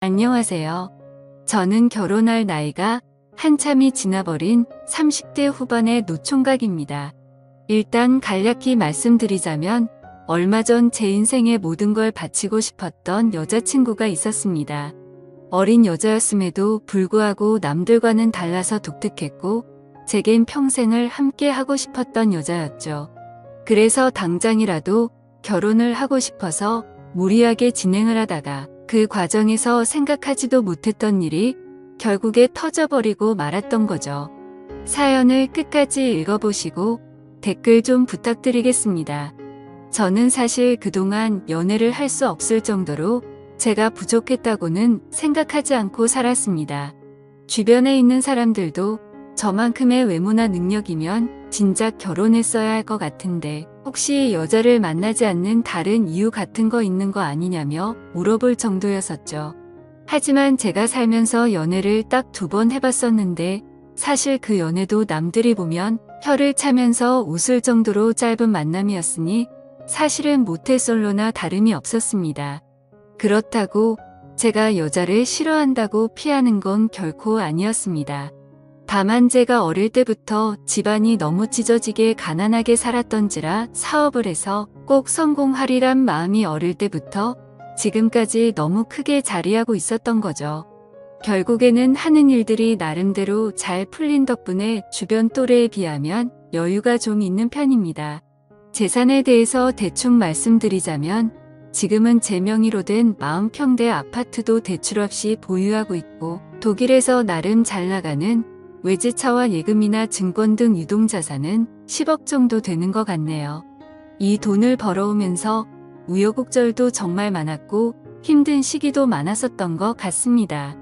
안녕하세요. 저는 결혼할 나이가 한참이 지나버린 30대 후반의 노총각입니다. 일단 간략히 말씀드리자면 얼마 전 제 인생의 모든 걸 바치고 싶었던 여자친구가 있었습니다. 어린 여자였음에도 불구하고 남들과는 달라서 독특했고 제겐 평생을 함께 하고 싶었던 여자였죠. 그래서 당장이라도 결혼을 하고 싶어서 무리하게 진행을 하다가 그 과정에서 생각하지도 못했던 일이 결국에 터져버리고 말았던 거죠. 사연을 끝까지 읽어보시고 댓글 좀 부탁드리겠습니다. 저는 사실 그동안 연애를 할 수 없을 정도로 제가 부족했다고는 생각하지 않고 살았습니다. 주변에 있는 사람들도 저만큼의 외모나 능력이면 진작 결혼했어야 할 것 같은데 혹시 여자를 만나지 않는 다른 이유 같은 거 있는 거 아니냐며 물어볼 정도였었죠. 하지만 제가 살면서 연애를 딱 2번 해봤었는데 사실 그 연애도 남들이 보면 혀를 차면서 웃을 정도로 짧은 만남이었으니 사실은 모태솔로나 다름이 없었습니다. 그렇다고 제가 여자를 싫어한다고 피하는 건 결코 아니었습니다. 다만 제가 어릴 때부터 집안이 너무 찢어지게 가난하게 살았던지라 사업을 해서 꼭 성공하리란 마음이 어릴 때부터 지금까지 너무 크게 자리하고 있었던 거죠. 결국에는 하는 일들이 나름대로 잘 풀린 덕분에 주변 또래에 비하면 여유가 좀 있는 편입니다. 재산에 대해서 대충 말씀드리자면 지금은 제 명의로 된 40평대 아파트도 대출 없이 보유하고 있고 독일에서 나름 잘 나가는 외제차와 예금이나 증권 등 유동자산은 10억 정도 되는 것 같네요. 이 돈을 벌어오면서 우여곡절도 정말 많았고 힘든 시기도 많았었던 것 같습니다.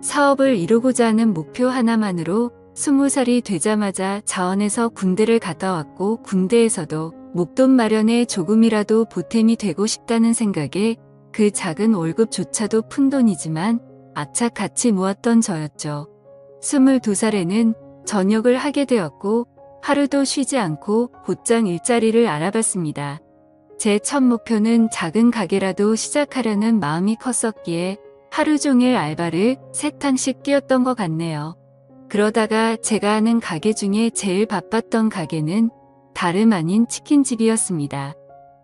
사업을 이루고자 하는 목표 하나만으로 20살이 되자마자 자원해서 군대를 갔다 왔고 군대에서도 목돈 마련에 조금이라도 보탬이 되고 싶다는 생각에 그 작은 월급조차도 푼돈이지만 악착 같이 모았던 저였죠. 22살에는 전역을 하게 되었고 하루도 쉬지 않고 곧장 일자리를 알아봤습니다. 제 첫 목표는 작은 가게라도 시작하려는 마음이 컸었기에 하루 종일 알바를 3탕씩 뛰었던 것 같네요. 그러다가 제가 아는 가게 중에 제일 바빴던 가게는 다름 아닌 치킨집이었습니다.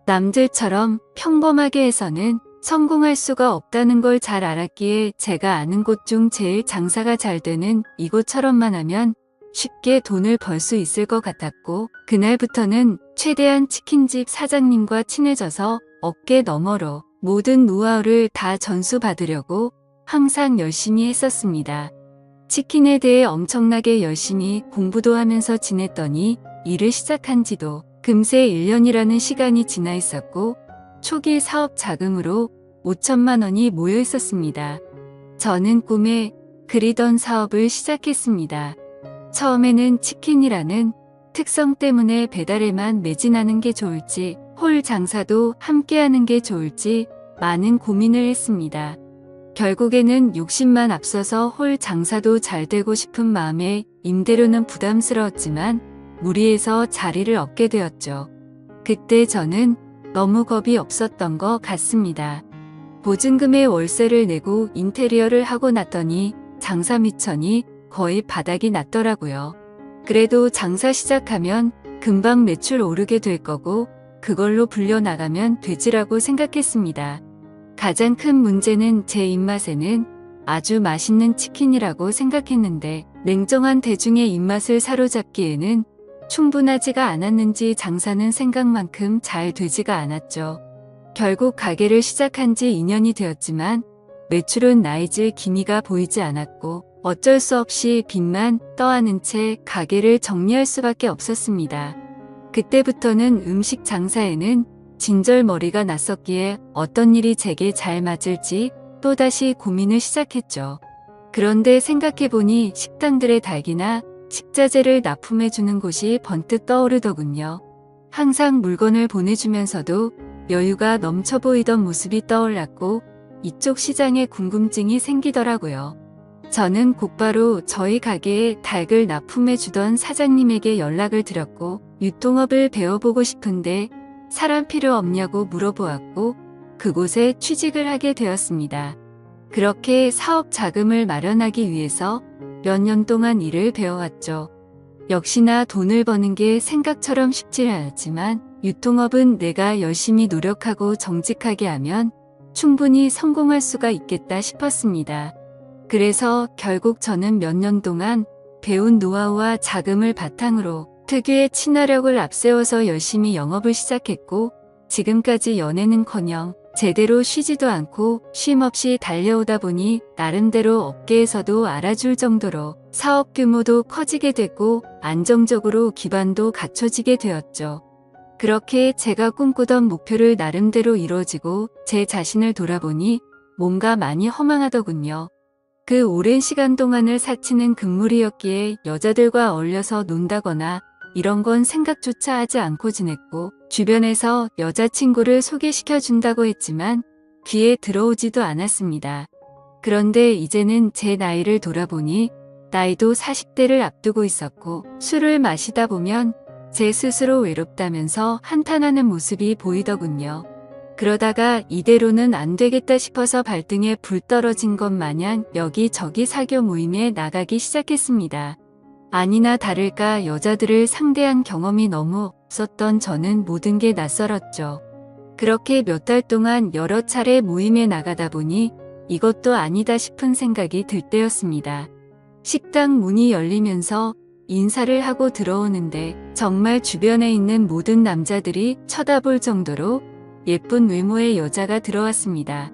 남들처럼 평범하게 해서는 성공할 수가 없다는 걸 잘 알았기에 제가 아는 곳 중 제일 장사가 잘 되는 이곳처럼만 하면 쉽게 돈을 벌 수 있을 것 같았고 그날부터는 최대한 치킨집 사장님과 친해져서 어깨 너머로 모든 노하우를 다 전수받으려고 항상 열심히 했었습니다. 치킨에 대해 엄청나게 열심히 공부도 하면서 지냈더니 일을 시작한 지도 금세 1년이라는 시간이 지나 있었고 초기 사업 자금으로 5천만 원이 모여 있었습니다. 저는 꿈에 그리던 사업을 시작했습니다. 처음에는 치킨이라는 특성 때문에 배달에만 매진하는 게 좋을지 홀 장사도 함께하는 게 좋을지 많은 고민을 했습니다. 결국에는 욕심만 앞서서 홀 장사도 잘 되고 싶은 마음에 임대료는 부담스러웠지만 무리해서 자리를 얻게 되었죠. 그때 저는 너무 겁이 없었던 것 같습니다. 보증금에 월세를 내고 인테리어를 하고 났더니 장사 미천이 거의 바닥이 났더라고요. 그래도 장사 시작하면 금방 매출 오르게 될 거고 그걸로 불려나가면 되지라고 생각했습니다. 가장 큰 문제는 제 입맛에는 아주 맛있는 치킨이라고 생각했는데 냉정한 대중의 입맛을 사로잡기에는 충분하지가 않았는지 장사는 생각만큼 잘 되지가 않았죠. 결국 가게를 시작한 지 2년이 되었지만 매출은 나이질 기미가 보이지 않았고 어쩔 수 없이 빚만 떠안은 채 가게를 정리할 수밖에 없었습니다. 그때부터는 음식 장사에는 진절머리가 났었기에 어떤 일이 제게 잘 맞을지 또다시 고민을 시작했죠. 그런데 생각해보니 식당들의 닭이나 식자재를 납품해주는 곳이 번뜩 떠오르더군요. 항상 물건을 보내주면서도 여유가 넘쳐 보이던 모습이 떠올랐고 이쪽 시장에 궁금증이 생기더라고요. 저는 곧바로 저희 가게에 닭을 납품해주던 사장님에게 연락을 드렸고 유통업을 배워보고 싶은데 사람 필요 없냐고 물어보았고 그곳에 취직을 하게 되었습니다. 그렇게 사업 자금을 마련하기 위해서 몇 년 동안 일을 배워왔죠. 역시나 돈을 버는 게 생각처럼 쉽지 않았지만 유통업은 내가 열심히 노력하고 정직하게 하면 충분히 성공할 수가 있겠다 싶었습니다. 그래서 결국 저는 몇 년 동안 배운 노하우와 자금을 바탕으로 특유의 친화력을 앞세워서 열심히 영업을 시작했고 지금까지 연애는커녕 제대로 쉬지도 않고 쉼 없이 달려오다 보니 나름대로 업계에서도 알아줄 정도로 사업 규모도 커지게 됐고 안정적으로 기반도 갖춰지게 되었죠. 그렇게 제가 꿈꾸던 목표를 나름대로 이루어지고 제 자신을 돌아보니 뭔가 많이 허망하더군요. 그 오랜 시간 동안을 사치는 금물이었기에 여자들과 어울려서 논다거나 이런 건 생각조차 하지 않고 지냈고 주변에서 여자친구를 소개시켜준다고 했지만 귀에 들어오지도 않았습니다. 그런데 이제는 제 나이를 돌아보니 나이도 40대를 앞두고 있었고 술을 마시다 보면 제 스스로 외롭다면서 한탄하는 모습이 보이더군요. 그러다가 이대로는 안 되겠다 싶어서 발등에 불 떨어진 것 마냥 여기저기 사교 모임에 나가기 시작했습니다. 아니나 다를까 여자들을 상대한 경험이 너무 없었던 저는 모든 게 낯설었죠. 그렇게 몇 달 동안 여러 차례 모임에 나가다 보니 이것도 아니다 싶은 생각이 들 때였습니다. 식당 문이 열리면서 인사를 하고 들어오는데 정말 주변에 있는 모든 남자들이 쳐다볼 정도로 예쁜 외모의 여자가 들어왔습니다.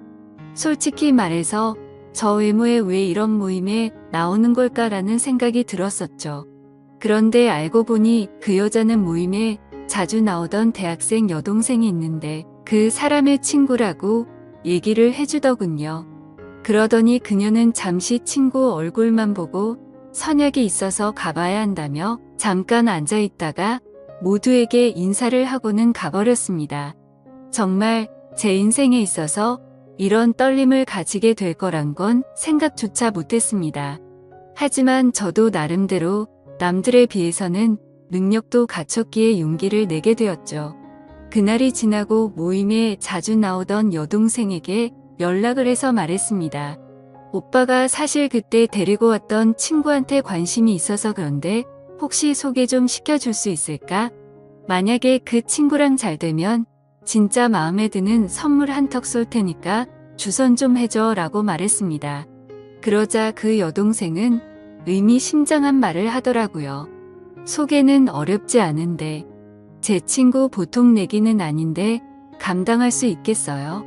솔직히 말해서 저 외모에 왜 이런 모임에 나오는 걸까라는 생각이 들었었죠. 그런데 알고 보니 그 여자는 모임에 자주 나오던 대학생 여동생이 있는데 그 사람의 친구라고 얘기를 해주더군요. 그러더니 그녀는 잠시 친구 얼굴만 보고 선약이 있어서 가봐야 한다며 잠깐 앉아있다가 모두에게 인사를 하고는 가버렸습니다. 정말 제 인생에 있어서 이런 떨림을 가지게 될 거란 건 생각조차 못했습니다. 하지만 저도 나름대로 남들에 비해서는 능력도 갖췄기에 용기를 내게 되었죠. 그날이 지나고 모임에 자주 나오던 여동생에게 연락을 해서 말했습니다. 오빠가 사실 그때 데리고 왔던 친구한테 관심이 있어서 그런데 혹시 소개 좀 시켜줄 수 있을까? 만약에 그 친구랑 잘 되면 진짜 마음에 드는 선물 한턱 쏠 테니까 주선 좀 해줘 라고 말했습니다. 그러자 그 여동생은 의미심장한 말을 하더라고요. 소개는 어렵지 않은데 제 친구 보통 내기는 아닌데 감당할 수 있겠어요?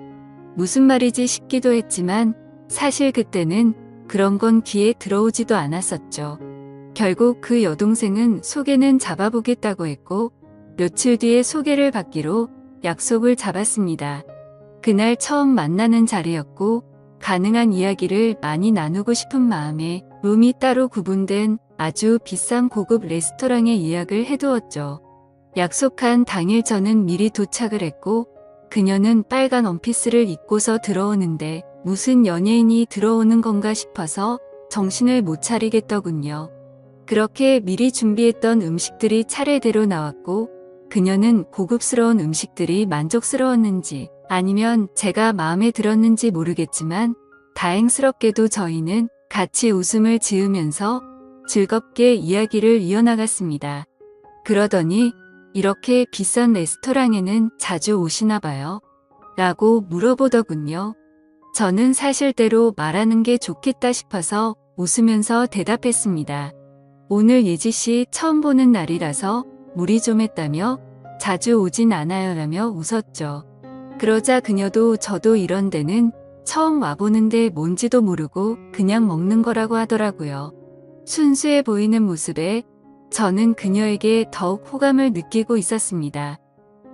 무슨 말이지 싶기도 했지만 사실 그때는 그런 건 귀에 들어오지도 않았었죠. 결국 그 여동생은 소개는 잡아보겠다고 했고 며칠 뒤에 소개를 받기로 약속을 잡았습니다. 그날 처음 만나는 자리였고 가능한 이야기를 많이 나누고 싶은 마음에 룸이 따로 구분된 아주 비싼 고급 레스토랑에 예약을 해두었죠. 약속한 당일 저는 미리 도착을 했고 그녀는 빨간 원피스를 입고서 들어오는데 무슨 연예인이 들어오는 건가 싶어서 정신을 못 차리겠더군요. 그렇게 미리 준비했던 음식들이 차례대로 나왔고 그녀는 고급스러운 음식들이 만족스러웠는지 아니면 제가 마음에 들었는지 모르겠지만 다행스럽게도 저희는 같이 웃음을 지으면서 즐겁게 이야기를 이어나갔습니다. 그러더니 이렇게 비싼 레스토랑에는 자주 오시나 봐요? 라고 물어보더군요. 저는 사실대로 말하는 게 좋겠다 싶어서 웃으면서 대답했습니다. 오늘 예지씨 처음 보는 날이라서 무리 좀 했다며 자주 오진 않아요 라며 웃었죠. 그러자 그녀도 저도 이런 데는 처음 와보는데 뭔지도 모르고 그냥 먹는 거라고 하더라고요. 순수해 보이는 모습에 저는 그녀에게 더욱 호감을 느끼고 있었습니다.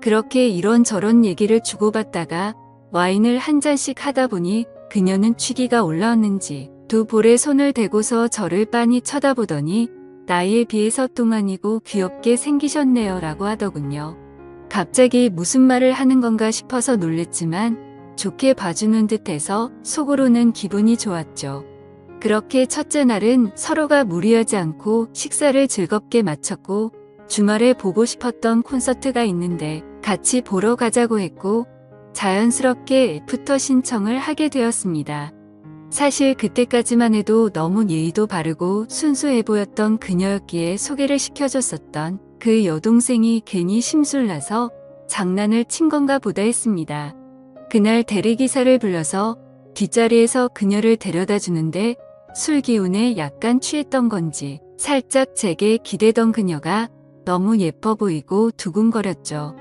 그렇게 이런저런 얘기를 주고받다가 와인을 한 잔씩 하다 보니 그녀는 취기가 올라왔는지 두 볼에 손을 대고서 저를 빤히 쳐다보더니 나이에 비해서 동안이고 귀엽게 생기셨네요 라고 하더군요. 갑자기 무슨 말을 하는 건가 싶어서 놀랬지만 좋게 봐주는 듯해서 속으로는 기분이 좋았죠. 그렇게 첫째 날은 서로가 무리하지 않고 식사를 즐겁게 마쳤고 주말에 보고 싶었던 콘서트가 있는데 같이 보러 가자고 했고 자연스럽게 애프터 신청을 하게 되었습니다. 사실 그때까지만 해도 너무 예의도 바르고 순수해 보였던 그녀였기에 소개를 시켜줬었던 그 여동생이 괜히 심술나서 장난을 친 건가 보다 했습니다. 그날 대리기사를 불러서 뒷자리에서 그녀를 데려다 주는데 술 기운에 약간 취했던 건지 살짝 제게 기대던 그녀가 너무 예뻐 보이고 두근거렸죠.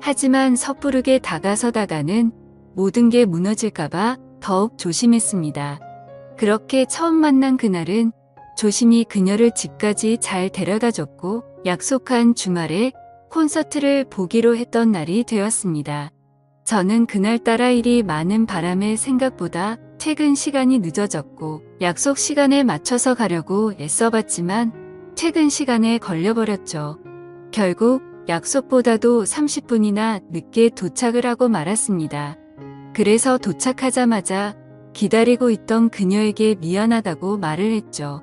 하지만 섣부르게 다가서다가는 모든 게 무너질까봐 더욱 조심했습니다. 그렇게 처음 만난 그날은 조심히 그녀를 집까지 잘 데려다 줬고 약속한 주말에 콘서트를 보기로 했던 날이 되었습니다. 저는 그날따라 일이 많은 바람에 생각보다 퇴근 시간이 늦어졌고 약속 시간에 맞춰서 가려고 애써봤지만 퇴근 시간에 걸려버렸죠. 결국 약속보다도 30분이나 늦게 도착을 하고 말았습니다. 그래서 도착하자마자 기다리고 있던 그녀에게 미안하다고 말을 했죠.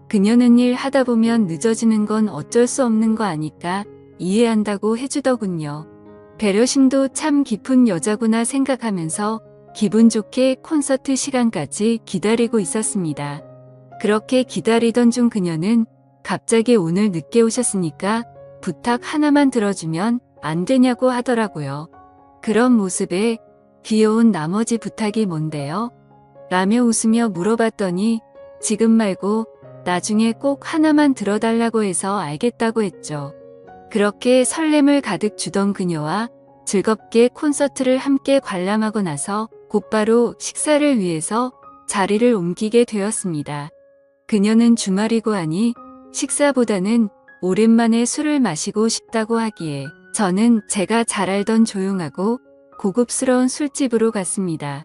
그녀는 일 하다 보면 늦어지는 건 어쩔 수 없는 거 아니까 이해한다고 해주더군요. 배려심도 참 깊은 여자구나 생각하면서 기분 좋게 콘서트 시간까지 기다리고 있었습니다. 그렇게 기다리던 중 그녀는 갑자기 오늘 늦게 오셨으니까 부탁 하나만 들어주면 안 되냐고 하더라고요. 그런 모습에 귀여운 나머지 부탁이 뭔데요? 라며 웃으며 물어봤더니 지금 말고 나중에 꼭 하나만 들어달라고 해서 알겠다고 했죠. 그렇게 설렘을 가득 주던 그녀와 즐겁게 콘서트를 함께 관람하고 나서 곧바로 식사를 위해서 자리를 옮기게 되었습니다. 그녀는 주말이고 하니 식사보다는 오랜만에 술을 마시고 싶다고 하기에 저는 제가 잘 알던 조용하고 고급스러운 술집으로 갔습니다.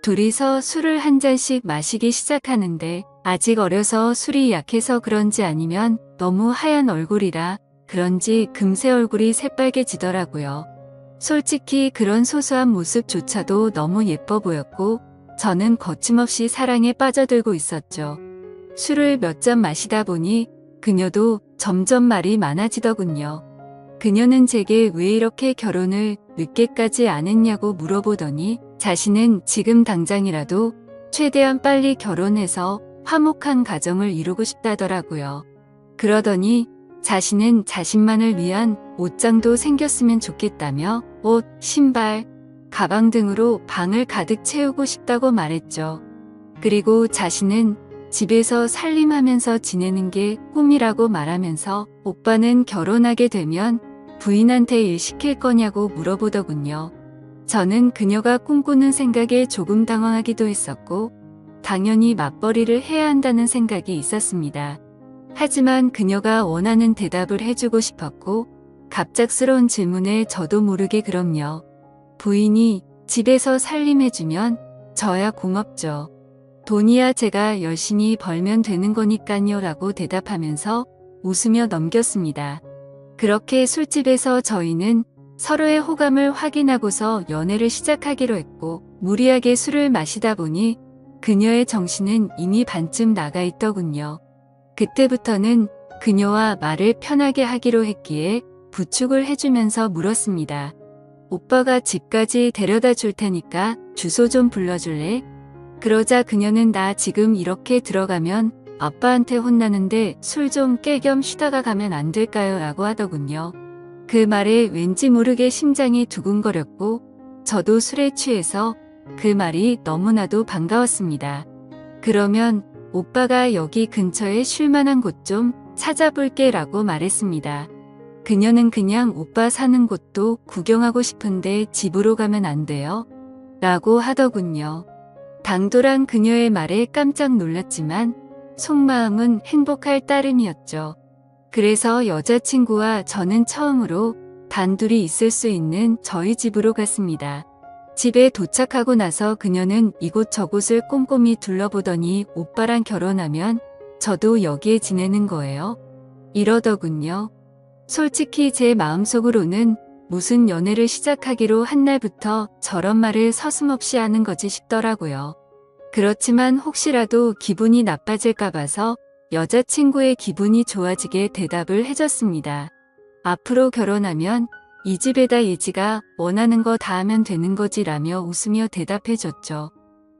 둘이서 술을 한 잔씩 마시기 시작하는데 아직 어려서 술이 약해서 그런지 아니면 너무 하얀 얼굴이라 그런지 금세 얼굴이 새빨개지더라고요. 솔직히 그런 소소한 모습조차도 너무 예뻐 보였고 저는 거침없이 사랑에 빠져들고 있었죠. 술을 몇 잔 마시다 보니 그녀도 점점 말이 많아지더군요. 그녀는 제게 왜 이렇게 결혼을 늦게까지 안 했냐고 물어보더니 자신은 지금 당장이라도 최대한 빨리 결혼해서 화목한 가정을 이루고 싶다더라고요. 그러더니 자신은 자신만을 위한 옷장도 생겼으면 좋겠다며 옷, 신발, 가방 등으로 방을 가득 채우고 싶다고 말했죠. 그리고 자신은 집에서 살림하면서 지내는 게 꿈이라고 말하면서 오빠는 결혼하게 되면 부인한테 일 시킬 거냐고 물어보더군요. 저는 그녀가 꿈꾸는 생각에 조금 당황하기도 했었고 당연히 맞벌이를 해야 한다는 생각이 있었습니다. 하지만 그녀가 원하는 대답을 해주고 싶었고 갑작스러운 질문에 저도 모르게 그럼요. 부인이 집에서 살림해주면 저야 고맙죠. 돈이야 제가 열심히 벌면 되는 거니까요 라고 대답하면서 웃으며 넘겼습니다. 그렇게 술집에서 저희는 서로의 호감을 확인하고서 연애를 시작하기로 했고 무리하게 술을 마시다 보니 그녀의 정신은 이미 반쯤 나가 있더군요. 그때부터는 그녀와 말을 편하게 하기로 했기에 부축을 해주면서 물었습니다. 오빠가 집까지 데려다 줄 테니까 주소 좀 불러줄래? 그러자 그녀는 나 지금 이렇게 들어가면 아빠한테 혼나는데 술 좀 깨 겸 쉬다가 가면 안 될까요? 라고 하더군요. 그 말에 왠지 모르게 심장이 두근거렸고 저도 술에 취해서 그 말이 너무나도 반가웠습니다. 그러면 오빠가 여기 근처에 쉴 만한 곳 좀 찾아볼게 라고 말했습니다. 그녀는 그냥 오빠 사는 곳도 구경하고 싶은데 집으로 가면 안 돼요? 라고 하더군요. 당돌한 그녀의 말에 깜짝 놀랐지만 속마음은 행복할 따름이었죠. 그래서 여자친구와 저는 처음으로 단둘이 있을 수 있는 저희 집으로 갔습니다. 집에 도착하고 나서 그녀는 이곳저곳을 꼼꼼히 둘러보더니 오빠랑 결혼하면 저도 여기에 지내는 거예요? 이러더군요. 솔직히 제 마음속으로는 무슨 연애를 시작하기로 한 날부터 저런 말을 서슴없이 하는 거지 싶더라고요. 그렇지만 혹시라도 기분이 나빠질까 봐서 여자친구의 기분이 좋아지게 대답을 해줬습니다. 앞으로 결혼하면 이 집에다 예지가 원하는 거 다 하면 되는 거지라며 웃으며 대답해줬죠.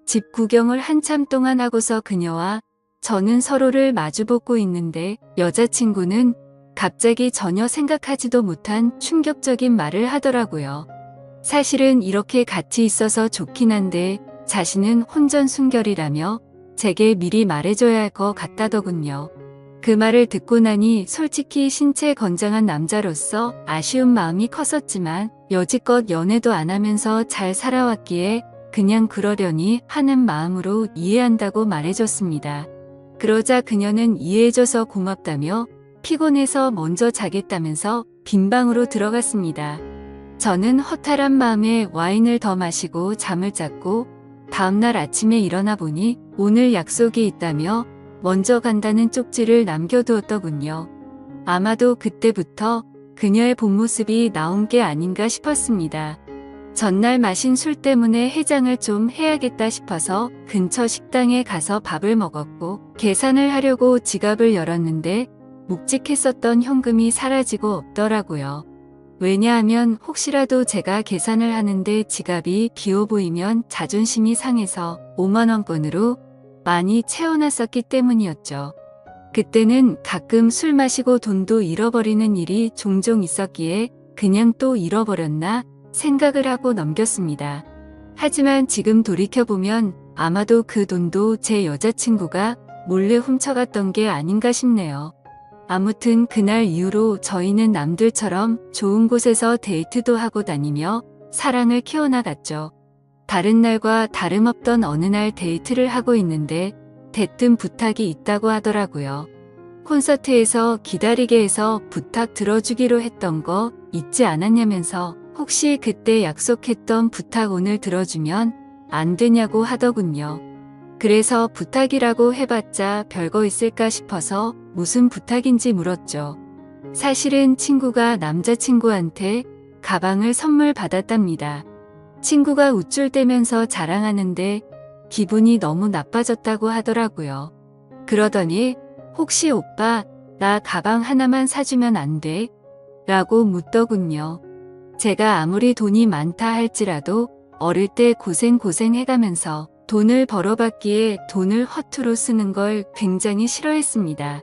집 구경을 한참 동안 하고서 그녀와 저는 서로를 마주보고 있는데 여자친구는 갑자기 전혀 생각하지도 못한 충격적인 말을 하더라고요. 사실은 이렇게 같이 있어서 좋긴 한데 자신은 혼전순결이라며 제게 미리 말해줘야 할 것 같다더군요. 그 말을 듣고 나니 솔직히 신체 건장한 남자로서 아쉬운 마음이 컸었지만 여지껏 연애도 안 하면서 잘 살아왔기에 그냥 그러려니 하는 마음으로 이해한다고 말해줬습니다. 그러자 그녀는 이해해줘서 고맙다며 피곤해서 먼저 자겠다면서 빈 방으로 들어갔습니다. 저는 허탈한 마음에 와인을 더 마시고 잠을 잤고 다음날 아침에 일어나 보니 오늘 약속이 있다며 먼저 간다는 쪽지를 남겨두었더군요. 아마도 그때부터 그녀의 본 모습이 나온 게 아닌가 싶었습니다. 전날 마신 술 때문에 해장을 좀 해야겠다 싶어서 근처 식당에 가서 밥을 먹었고 계산을 하려고 지갑을 열었는데 묵직했었던 현금이 사라지고 없더라고요. 왜냐하면 혹시라도 제가 계산을 하는데 지갑이 비어 보이면 자존심이 상해서 5만원권으로 많이 채워놨었기 때문이었죠. 그때는 가끔 술 마시고 돈도 잃어버리는 일이 종종 있었기에 그냥 또 잃어버렸나 생각을 하고 넘겼습니다. 하지만 지금 돌이켜보면 아마도 그 돈도 제 여자친구가 몰래 훔쳐갔던 게 아닌가 싶네요. 아무튼 그날 이후로 저희는 남들처럼 좋은 곳에서 데이트도 하고 다니며 사랑을 키워나갔죠. 다른 날과 다름없던 어느 날 데이트를 하고 있는데 대뜸 부탁이 있다고 하더라고요. 콘서트에서 기다리게 해서 부탁 들어주기로 했던 거 잊지 않았냐면서 혹시 그때 약속했던 부탁 오늘 들어주면 안 되냐고 하더군요. 그래서 부탁이라고 해봤자 별거 있을까 싶어서 무슨 부탁인지 물었죠. 사실은 친구가 남자친구한테 가방을 선물 받았답니다. 친구가 우쭐대면서 자랑하는데 기분이 너무 나빠졌다고 하더라고요. 그러더니 혹시 오빠 나 가방 하나만 사주면 안 돼? 라고 묻더군요. 제가 아무리 돈이 많다 할지라도 어릴 때 고생해가면서 돈을 벌어봤기에 돈을 허투루 쓰는 걸 굉장히 싫어했습니다.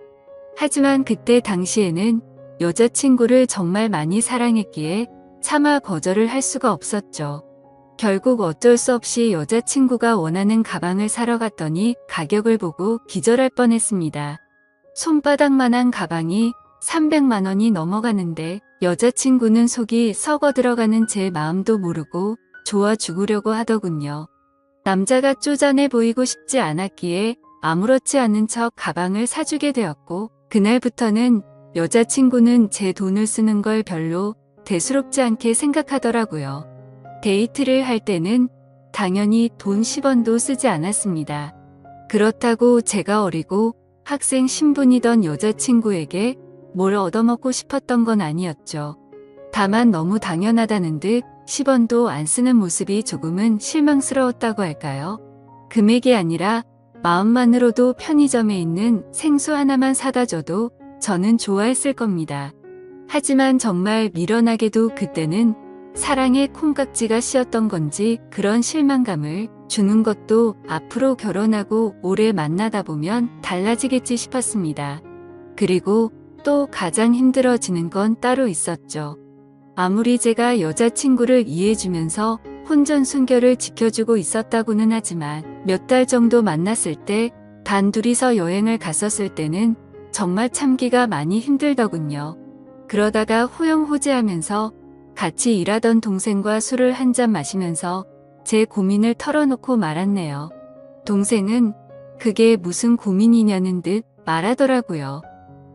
하지만 그때 당시에는 여자친구를 정말 많이 사랑했기에 차마 거절을 할 수가 없었죠. 결국 어쩔 수 없이 여자친구가 원하는 가방을 사러 갔더니 가격을 보고 기절할 뻔했습니다. 손바닥만한 가방이 300만 원이 넘어가는데 여자친구는 속이 썩어 들어가는 제 마음도 모르고 좋아 죽으려고 하더군요. 남자가 쪼잔해 보이고 싶지 않았기에 아무렇지 않은 척 가방을 사주게 되었고 그날부터는 여자친구는 제 돈을 쓰는 걸 별로 대수롭지 않게 생각하더라고요. 데이트를 할 때는 당연히 돈 10원도 쓰지 않았습니다. 그렇다고 제가 어리고 학생 신분이던 여자친구에게 뭘 얻어먹고 싶었던 건 아니었죠. 다만 너무 당연하다는 듯 10원도 안 쓰는 모습이 조금은 실망스러웠다고 할까요? 금액이 아니라 마음만으로도 편의점에 있는 생수 하나만 사다 줘도 저는 좋아했을 겁니다. 하지만 정말 미련하게도 그때는 사랑의 콩깍지가 씌었던 건지 그런 실망감을 주는 것도 앞으로 결혼하고 오래 만나다 보면 달라지겠지 싶었습니다. 그리고 또 가장 힘들어지는 건 따로 있었죠. 아무리 제가 여자친구를 이해해주면서 혼전순결을 지켜주고 있었다고는 하지만 몇 달 정도 만났을 때 단둘이서 여행을 갔었을 때는 정말 참기가 많이 힘들더군요. 그러다가 호영호재하면서 같이 일하던 동생과 술을 한 잔 마시면서 제 고민을 털어놓고 말았네요. 동생은 그게 무슨 고민이냐는 듯 말하더라고요.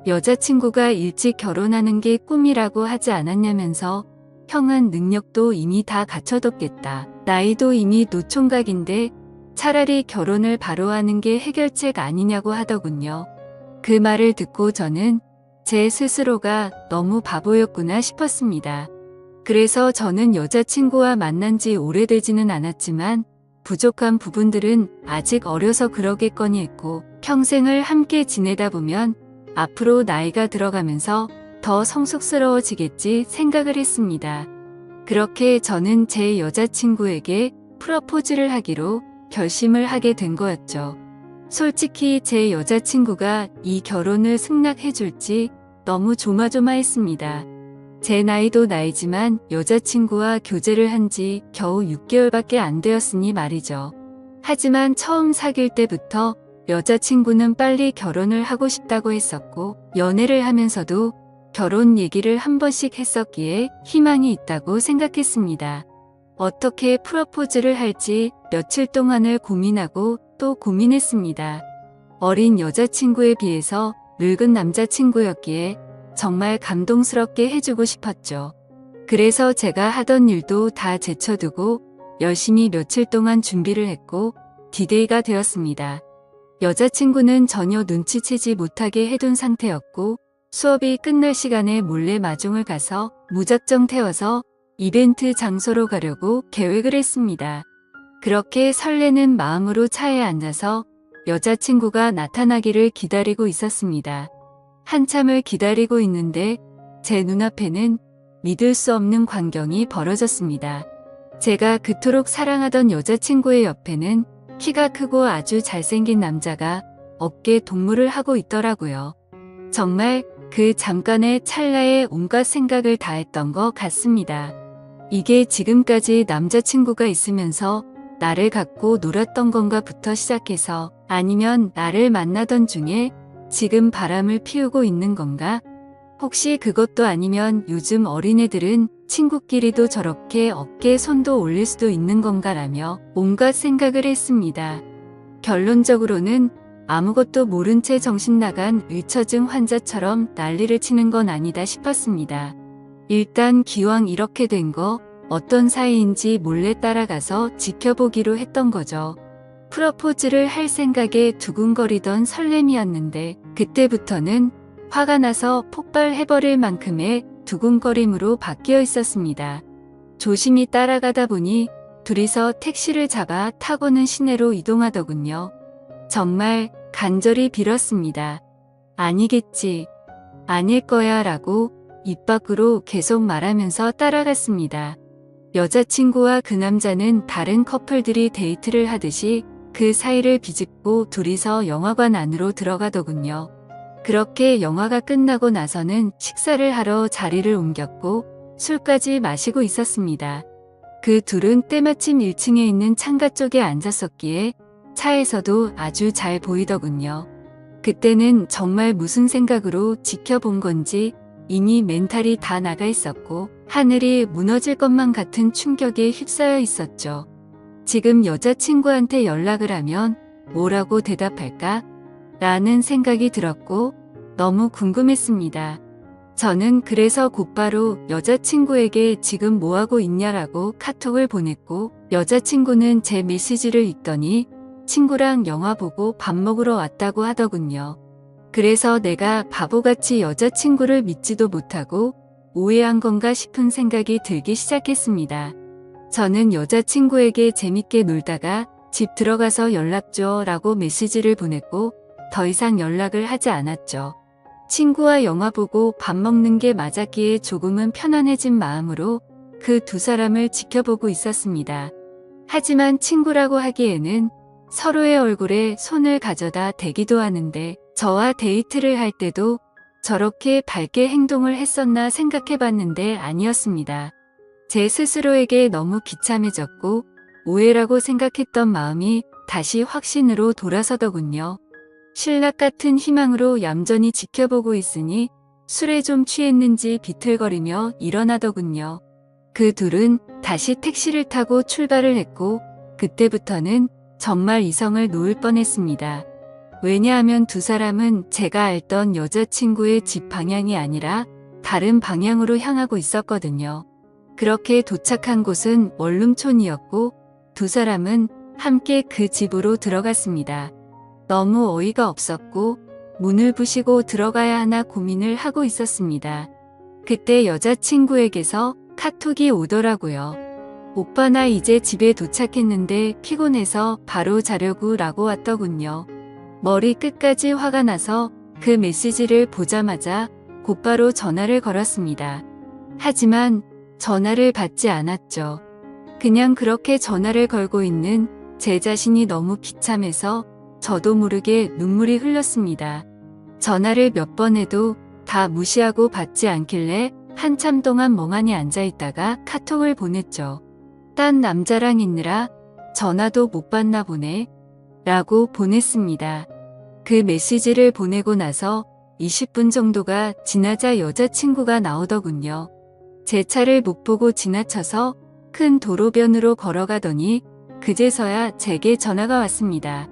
여자친구가 일찍 결혼하는 게 꿈이라고 하지 않았냐면서 형은 능력도 이미 다 갖춰뒀겠다. 나이도 이미 노총각인데 차라리 결혼을 바로 하는 게 해결책 아니냐고 하더군요. 그 말을 듣고 저는 제 스스로가 너무 바보였구나 싶었습니다. 그래서 저는 여자친구와 만난 지 오래되지는 않았지만 부족한 부분들은 아직 어려서 그러겠거니 했고 평생을 함께 지내다 보면 앞으로 나이가 들어가면서 더 성숙스러워지겠지 생각을 했습니다. 그렇게 저는 제 여자친구에게 프러포즈를 하기로 결심을 하게 된 거였죠. 솔직히 제 여자친구가 이 결혼을 승낙해줄지 너무 조마조마했습니다. 제 나이도 나이지만 여자친구와 교제를 한 지 겨우 6개월밖에 안 되었으니 말이죠. 하지만 처음 사귈 때부터 여자친구는 빨리 결혼을 하고 싶다고 했었고, 연애를 하면서도 결혼 얘기를 한 번씩 했었기에 희망이 있다고 생각했습니다. 어떻게 프러포즈를 할지 며칠 동안을 고민하고 또 고민했습니다. 어린 여자친구에 비해서 늙은 남자친구였기에 정말 감동스럽게 해주고 싶었죠. 그래서 제가 하던 일도 다 제쳐두고 열심히 며칠 동안 준비를 했고 디데이가 되었습니다. 여자친구는 전혀 눈치채지 못하게 해둔 상태였고, 수업이 끝날 시간에 몰래 마중을 가서 무작정 태워서 이벤트 장소로 가려고 계획을 했습니다. 그렇게 설레는 마음으로 차에 앉아서 여자친구가 나타나기를 기다리고 있었습니다. 한참을 기다리고 있는데 제 눈앞에는 믿을 수 없는 광경이 벌어졌습니다. 제가 그토록 사랑하던 여자친구의 옆에는 키가 크고 아주 잘생긴 남자가 어깨 동무를 하고 있더라고요. 정말 그 잠깐의 찰나에 온갖 생각을 다했던 것 같습니다. 이게 지금까지 남자친구가 있으면서 나를 갖고 놀았던 건가부터 시작해서, 아니면 나를 만나던 중에 지금 바람을 피우고 있는 건가? 혹시 그것도 아니면 요즘 어린애들은 친구끼리도 저렇게 어깨에 손도 올릴 수도 있는 건가라며 온갖 생각을 했습니다. 결론적으로는 아무것도 모른 채 정신 나간 의처증 환자처럼 난리를 치는 건 아니다 싶었습니다. 일단 기왕 이렇게 된 거 어떤 사이인지 몰래 따라가서 지켜보기로 했던 거죠. 프러포즈를 할 생각에 두근거리던 설렘이었는데, 그때부터는 화가 나서 폭발해버릴 만큼의 두근거림으로 바뀌어 있었습니다. 조심히 따라가다 보니 둘이서 택시를 잡아 타고는 시내로 이동하더군요. 정말 간절히 빌었습니다. 아니겠지, 아닐 거야 라고 입 밖으로 계속 말하면서 따라갔습니다. 여자친구와 그 남자는 다른 커플들이 데이트를 하듯이 그 사이를 비집고 둘이서 영화관 안으로 들어가더군요. 그렇게 영화가 끝나고 나서는 식사를 하러 자리를 옮겼고 술까지 마시고 있었습니다. 그 둘은 때마침 1층에 있는 창가 쪽에 앉았었기에 차에서도 아주 잘 보이더군요. 그때는 정말 무슨 생각으로 지켜본 건지 이미 멘탈이 다 나가 있었고 하늘이 무너질 것만 같은 충격에 휩싸여 있었죠. 지금 여자친구한테 연락을 하면 뭐라고 대답할까? 라는 생각이 들었고 너무 궁금했습니다. 저는 그래서 곧바로 여자친구에게 지금 뭐하고 있냐라고 카톡을 보냈고, 여자친구는 제 메시지를 읽더니 친구랑 영화 보고 밥 먹으러 왔다고 하더군요. 그래서 내가 바보같이 여자친구를 믿지도 못하고 오해한 건가 싶은 생각이 들기 시작했습니다. 저는 여자친구에게 재밌게 놀다가 집 들어가서 연락 줘 라고 메시지를 보냈고 더 이상 연락을 하지 않았죠. 친구와 영화 보고 밥 먹는 게 맞았기에 조금은 편안해진 마음으로 그 두 사람을 지켜보고 있었습니다. 하지만 친구라고 하기에는 서로의 얼굴에 손을 가져다 대기도 하는데, 저와 데이트를 할 때도 저렇게 밝게 행동을 했었나 생각해봤는데 아니었습니다. 제 스스로에게 너무 비참해졌고 오해라고 생각했던 마음이 다시 확신으로 돌아서더군요. 신락 같은 희망으로 얌전히 지켜보고 있으니 술에 좀 취했는지 비틀거리며 일어나더군요. 그 둘은 다시 택시를 타고 출발을 했고, 그때부터는 정말 이성을 놓을 뻔했습니다. 왜냐하면 두 사람은 제가 알던 여자친구의 집 방향이 아니라 다른 방향으로 향하고 있었거든요. 그렇게 도착한 곳은 원룸촌이었고 두 사람은 함께 그 집으로 들어갔습니다. 너무 어이가 없었고 문을 부시고 들어가야 하나 고민을 하고 있었습니다. 그때 여자친구에게서 카톡이 오더라고요. 오빠 나 이제 집에 도착했는데 피곤해서 바로 자려고 라고 왔더군요. 머리 끝까지 화가 나서 그 메시지를 보자마자 곧바로 전화를 걸었습니다. 하지만 전화를 받지 않았죠. 그냥 그렇게 전화를 걸고 있는 제 자신이 너무 비참해서 저도 모르게 눈물이 흘렀습니다. 전화를 몇 번 해도 다 무시하고 받지 않길래 한참 동안 멍하니 앉아있다가 카톡을 보냈죠. 딴 남자랑 있느라 전화도 못 받나 보네 라고 보냈습니다. 그 메시지를 보내고 나서 20분 정도가 지나자 여자친구가 나오더군요. 제 차를 못 보고 지나쳐서 큰 도로변으로 걸어가더니 그제서야 제게 전화가 왔습니다.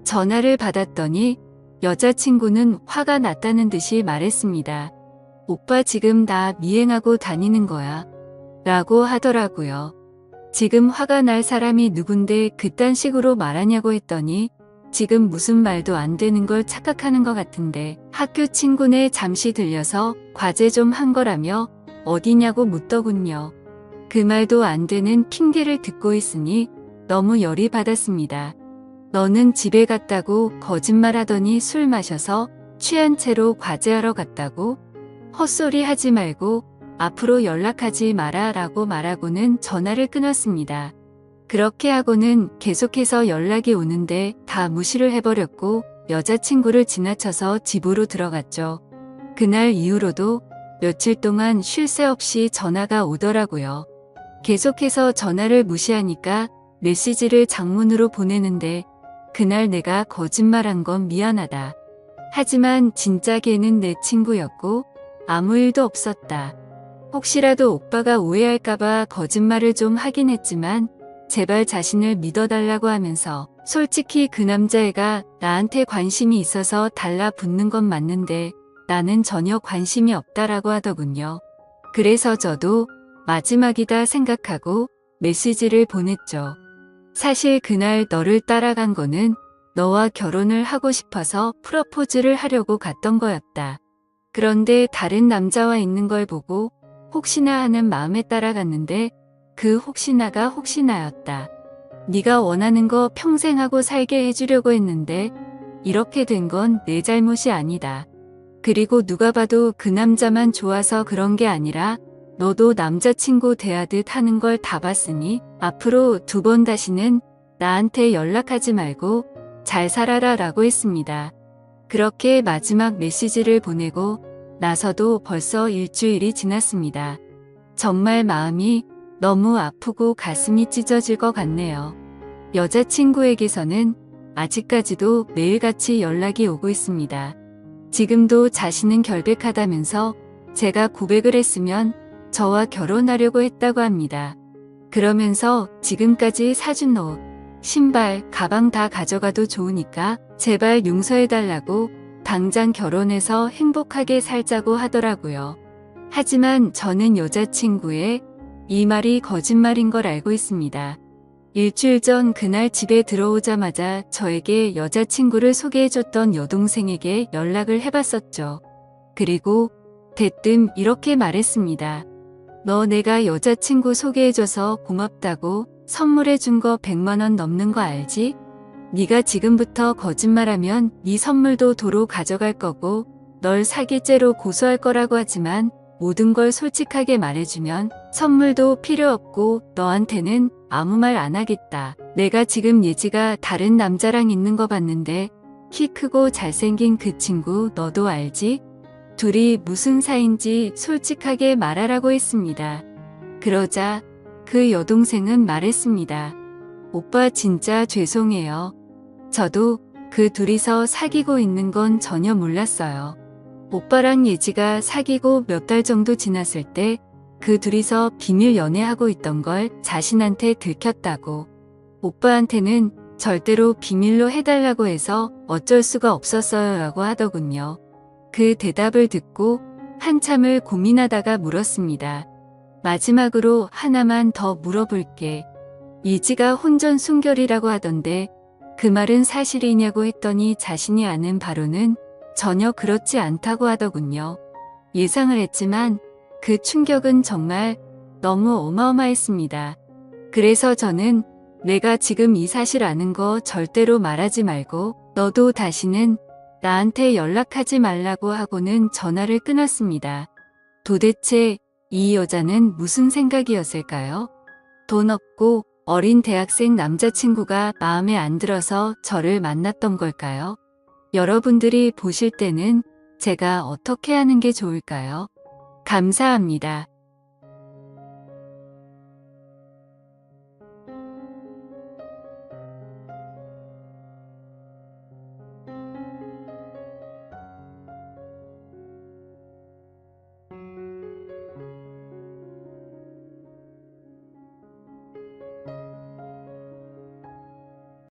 전화를 받았더니 여자친구는 화가 났다는 듯이 말했습니다. 오빠 지금 나 미행하고 다니는 거야 라고 하더라고요. 지금 화가 날 사람이 누군데 그딴 식으로 말하냐고 했더니 지금 무슨 말도 안 되는 걸 착각하는 것 같은데 학교 친구네 잠시 들려서 과제 좀 한 거라며 어디냐고 묻더군요. 그 말도 안 되는 핑계를 듣고 있으니 너무 열이 받았습니다. 너는 집에 갔다고 거짓말하더니 술 마셔서 취한 채로 과제하러 갔다고? 헛소리 하지 말고 앞으로 연락하지 마라 라고 말하고는 전화를 끊었습니다. 그렇게 하고는 계속해서 연락이 오는데 다 무시를 해버렸고 여자친구를 지나쳐서 집으로 들어갔죠. 그날 이후로도 며칠 동안 쉴 새 없이 전화가 오더라고요. 계속해서 전화를 무시하니까 메시지를 장문으로 보내는데 그날 내가 거짓말한 건 미안하다. 하지만 진짜 걔는 내 친구였고 아무 일도 없었다. 혹시라도 오빠가 오해할까봐 거짓말을 좀 하긴 했지만 제발 자신을 믿어달라고 하면서 솔직히 그 남자애가 나한테 관심이 있어서 달라붙는 건 맞는데 나는 전혀 관심이 없다라고 하더군요. 그래서 저도 마지막이다 생각하고 메시지를 보냈죠. 사실 그날 너를 따라간 거는 너와 결혼을 하고 싶어서 프러포즈를 하려고 갔던 거였다. 그런데 다른 남자와 있는 걸 보고 혹시나 하는 마음에 따라갔는데 그 혹시나가 혹시나였다. 네가 원하는 거 평생 하고 살게 해주려고 했는데 이렇게 된 건 내 잘못이 아니다. 그리고 누가 봐도 그 남자만 좋아서 그런 게 아니라 너도 남자친구 대하듯 하는 걸 다 봤으니 앞으로 2번 다시는 나한테 연락하지 말고 잘 살아라 라고 했습니다. 그렇게 마지막 메시지를 보내고 나서도 벌써 일주일이 지났습니다. 정말 마음이 너무 아프고 가슴이 찢어질 것 같네요. 여자친구에게서는 아직까지도 매일같이 연락이 오고 있습니다. 지금도 자신은 결백하다면서 제가 고백을 했으면 저와 결혼하려고 했다고 합니다. 그러면서 지금까지 사준 옷, 신발, 가방 다 가져가도 좋으니까 제발 용서해달라고 당장 결혼해서 행복하게 살자고 하더라고요. 하지만 저는 여자친구의 이 말이 거짓말인 걸 알고 있습니다. 일주일 전 그날 집에 들어오자마자 저에게 여자친구를 소개해줬던 여동생에게 연락을 해봤었죠. 그리고 대뜸 이렇게 말했습니다. 너 내가 여자친구 소개해줘서 고맙다고 선물해준 거 100만 원 넘는 거 알지? 네가 지금부터 거짓말하면 네 선물도 도로 가져갈 거고 널 사기죄로 고소할 거라고 하지만 모든 걸 솔직하게 말해주면 선물도 필요 없고 너한테는 아무 말 안 하겠다. 내가 지금 예지가 다른 남자랑 있는 거 봤는데 키 크고 잘생긴 그 친구 너도 알지? 둘이 무슨 사이인지 솔직하게 말하라고 했습니다. 그러자 그 여동생은 말했습니다. 오빠 진짜 죄송해요. 저도 그 둘이서 사귀고 있는 건 전혀 몰랐어요. 오빠랑 예지가 사귀고 몇 달 정도 지났을 때 그 둘이서 비밀 연애하고 있던 걸 자신한테 들켰다고. 오빠한테는 절대로 비밀로 해달라고 해서 어쩔 수가 없었어요 라고 하더군요. 그 대답을 듣고 한참을 고민하다가 물었습니다. 마지막으로 하나만 더 물어볼게. 예지가 혼전순결이라고 하던데 그 말은 사실이냐고 했더니 자신이 아는 바로는 전혀 그렇지 않다고 하더군요. 예상을 했지만 그 충격은 정말 너무 어마어마했습니다. 그래서 저는 내가 지금 이 사실 아는 거 절대로 말하지 말고 너도 다시는 나한테 연락하지 말라고 하고는 전화를 끊었습니다. 도대체 이 여자는 무슨 생각이었을까요? 돈 없고 어린 대학생 남자친구가 마음에 안 들어서 저를 만났던 걸까요? 여러분들이 보실 때는 제가 어떻게 하는 게 좋을까요? 감사합니다.